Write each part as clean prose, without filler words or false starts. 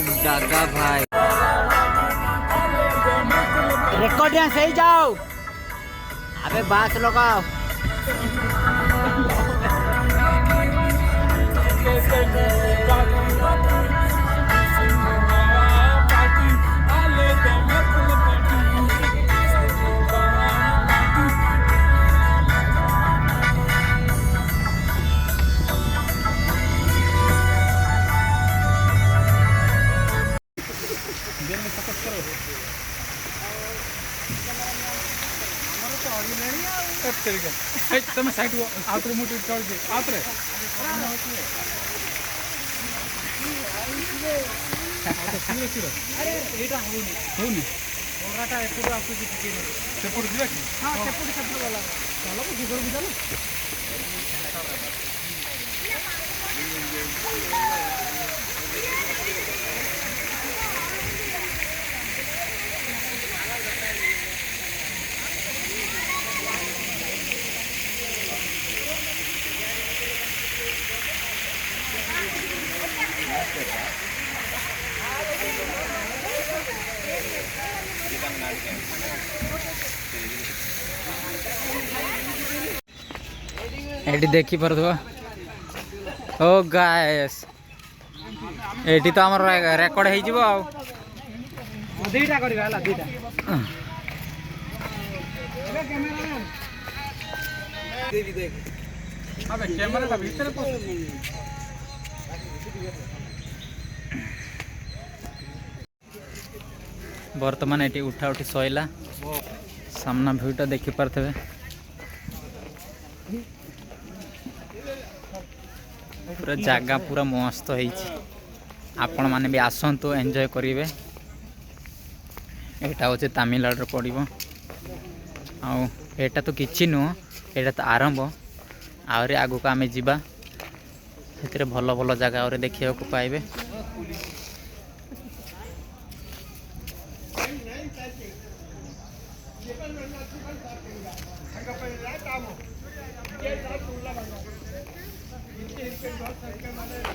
जगह भाई रिकॉर्डिंग सही जाओ। अबे बास लगाओ। तुम साइड आउट मुट चढ़ दे आउट रे अरे एटा होनी होनी ओराटा एपुर आसुची टिके सेपुर दिला कि हां सेपुर वाला चलो गुगल भी चलो एटी देखी पारथबा ओ गाइस एटी तो हमर रेकॉर्ड हे जिवो आ दुईटा करबा हला दुईटा देख देख अबे कैमरा भीतर वर्तमान एटी उठा उठी सोइला सामना भ्यूटा देखि पारथबे पूरा जगह पूरा मस्त है। आपण माने भी आसंतु एंजॉय करिवे। एटा होचे तमिलनाडु पड़िबो आउ एटा तो किछि नुह एटा तो आरंभ आउरे आगु को आमे जिबा सेतरे भलो भलो जगह और देखिया को पाइबे।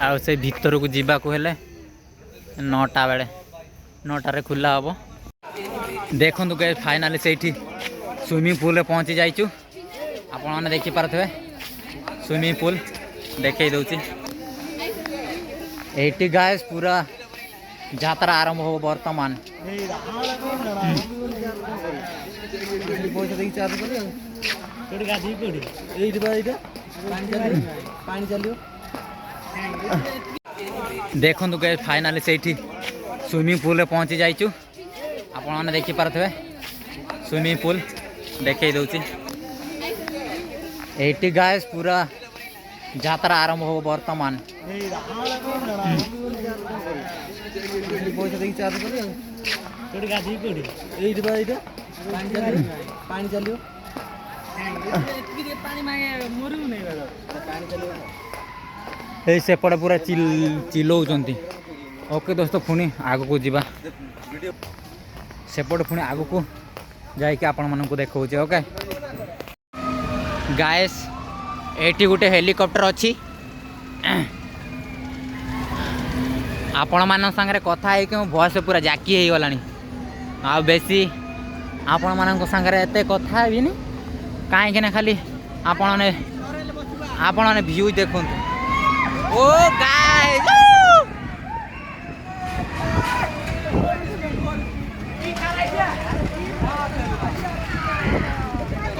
आ से भीतर को जीवा को हेले 9टा बेले 9टारे खुला हम। देखो गाइस फाइनली से स्विमिंग पूल रे पहुंची जाइचु। आपण माने देखि पारथबे स्विमिंग पूल देखै दउची। एटी गाइस पूरा यात्रा आरंभ हो वर्तमान। देखो गाइस फाइनली से स्विमिंग पूल रे पहुंची जाइचु। आपण माने देखि पारथबे स्विमिंग पूल देखै दउची। एटी गाइस पूरा यात्रा आरंभ हो वर्तमान। सेपटे पूरा चिल्लाउछंती। ओके दोस्तों पुणी आग को जीवा सेपटे पुणी आग को जाइए आपण मन को देखा। ओके गाइस एटी गोटे हेलिकॉप्टर अच्छी आपण मान संगे कथा है कि भयस पूरा जाकी हो गलानी। आ बेसी आपण मान संगे एत कथा हेनी कहीं खाली आपण व्यू देखु। ओ गाइस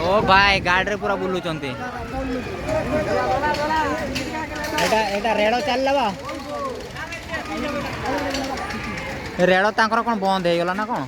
ओ भाई गाड़ी पूरा बुलुचंती। एटा रेड़ चल रेड़ तांकर कौन बंद हो गला ना कौन।